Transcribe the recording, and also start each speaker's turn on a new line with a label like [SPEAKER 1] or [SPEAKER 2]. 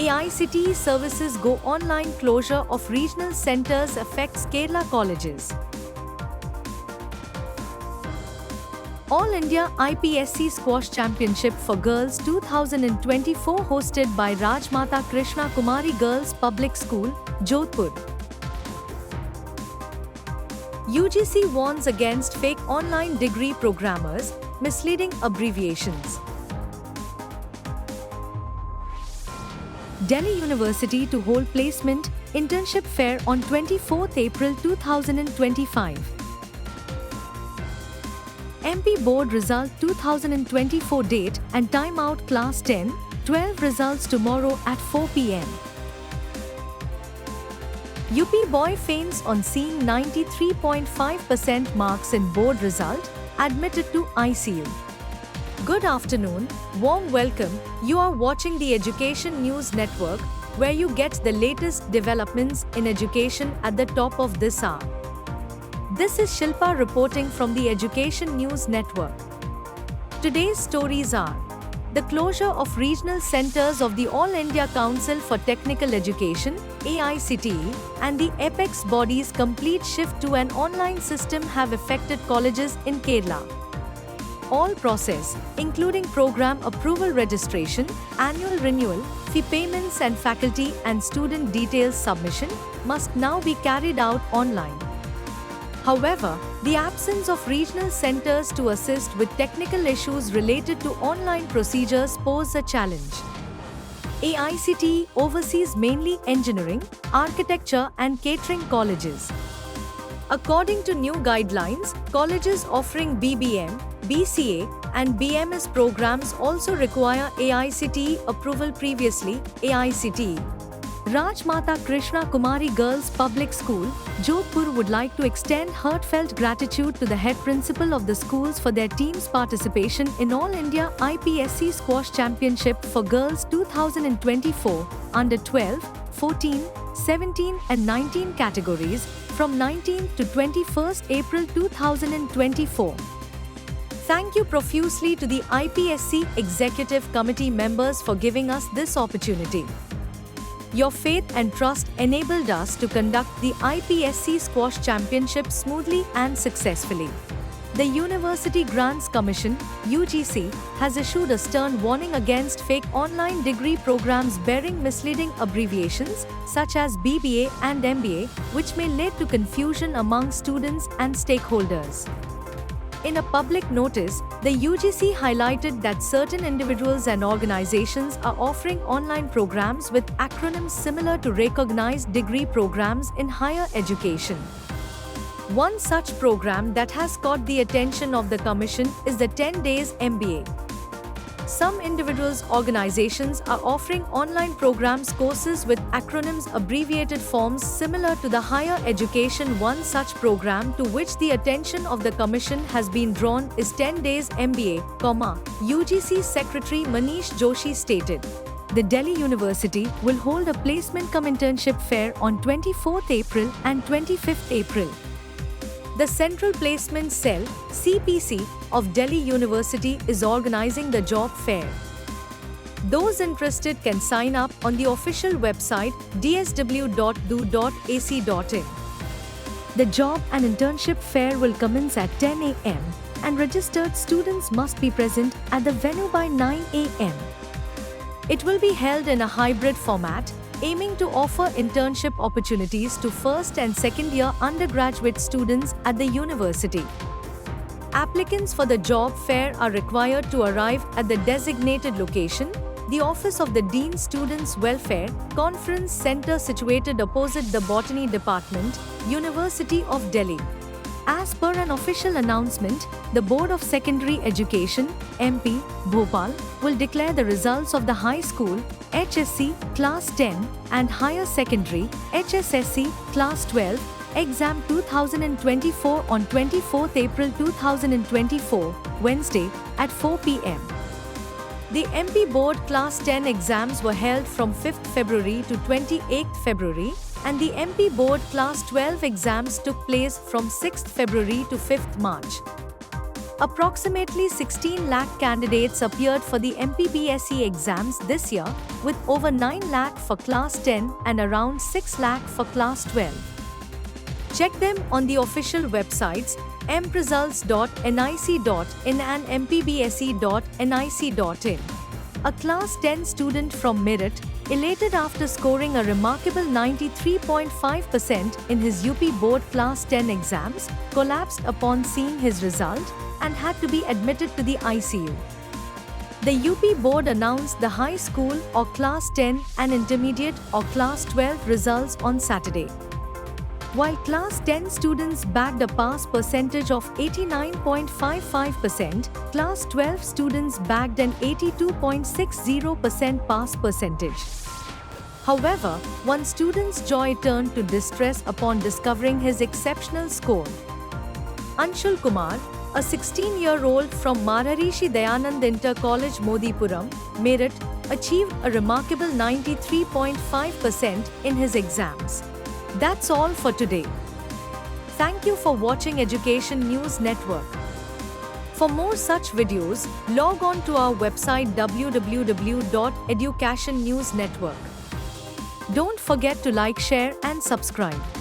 [SPEAKER 1] AICTE services go online. Closure of regional centers affects Kerala colleges. All India IPSC Squash Championship for Girls 2024 hosted by Rajmata Krishna Kumari Girls Public School, Jodhpur. UGC warns against fake online degree programmers, misleading abbreviations. Delhi University to hold placement internship fair on 24th April 2025. MP Board Result 2024 date and time out. Class 10-12 results tomorrow at 4 p.m. UP boy faints on seeing 93.5% marks in board result, admitted to ICU. Good afternoon, warm welcome. You are watching the Education News Network, where you get the latest developments in education at the top of this hour. This is Shilpa reporting from the Education News Network. Today's stories are: the closure of regional centers of the All India Council for Technical Education (AICTE) and the apex body's complete shift to an online system have affected colleges in Kerala. All process, including program approval, registration, annual renewal, fee payments and faculty and student details submission, must now be carried out online. However, the absence of regional centers to assist with technical issues related to online procedures pose a challenge. AICTE oversees mainly engineering, architecture and catering colleges. According to new guidelines, colleges offering BBM, BCA and BMS programs also require AICTE approval. Previously, AICTE Rajmata Krishna Kumari Girls Public School, Jodhpur would like to extend heartfelt gratitude to the head principal of the schools for their team's participation in All India IPSC Squash Championship for Girls 2024 under 12, 14, 17 and 19 categories from 19th to 21st April 2024. Thank you profusely to the IPSC Executive Committee members for giving us this opportunity. Your faith and trust enabled us to conduct the IPSC Squash Championship smoothly and successfully. The University Grants Commission (UGC) has issued a stern warning against fake online degree programs bearing misleading abbreviations such as BBA and MBA, which may lead to confusion among students and stakeholders. In a public notice, the UGC highlighted that certain individuals and organizations are offering online programs with acronyms similar to recognized degree programs in higher education. One such program that has caught the attention of the Commission is the 10 Days MBA. Some individuals' organizations are offering online programs courses with acronyms abbreviated forms similar to the higher education. One such program to which the attention of the Commission has been drawn is 10 Days MBA, UGC Secretary Manish Joshi stated. The Delhi University will hold a placement cum internship fair on 24th April and 25th April. The Central Placement Cell (CPC) of Delhi University is organizing the job fair. Those interested can sign up on the official website dsw.do.ac.in. The job and internship fair will commence at 10 a.m. and registered students must be present at the venue by 9 a.m. It will be held in a hybrid format, aiming to offer internship opportunities to first and second year undergraduate students at the university. Applicants for the job fair are required to arrive at the designated location, the Office of the Dean Students' Welfare Conference Centre situated opposite the Botany Department, University of Delhi. As per an official announcement, the Board of Secondary Education, MP, Bhopal, will declare the results of the High School, HSC, Class 10 and Higher Secondary, HSSC, Class 12, Exam 2024 on 24th April 2024, Wednesday, at 4 p.m. The MP Board Class 10 exams were held from 5th February to 28th February, and the MP Board Class 12 exams took place from 6th February to 5th March. Approximately 16 lakh candidates appeared for the MPBSE exams this year, with over 9 lakh for Class 10 and around 6 lakh for Class 12. Check them on the official websites mpresults.nic.in and mpbse.nic.in. A Class 10 student from Meerut, elated after scoring a remarkable 93.5% in his UP Board Class 10 exams, collapsed upon seeing his result and had to be admitted to the ICU. The UP Board announced the high school or Class 10 and intermediate or Class 12 results on Saturday. While Class 10 students bagged a pass percentage of 89.55%, Class 12 students bagged an 82.60% pass percentage. However, one student's joy turned to distress upon discovering his exceptional score. Anshul Kumar, a 16-year-old from Maharishi Dayanand Inter College Modipuram, Meerut, achieved a remarkable 93.5% in his exams. That's all for today. Thank you for watching Education News Network. For more such videos, log on to our website www.educationnewsnetwork. Don't forget to like, share and subscribe.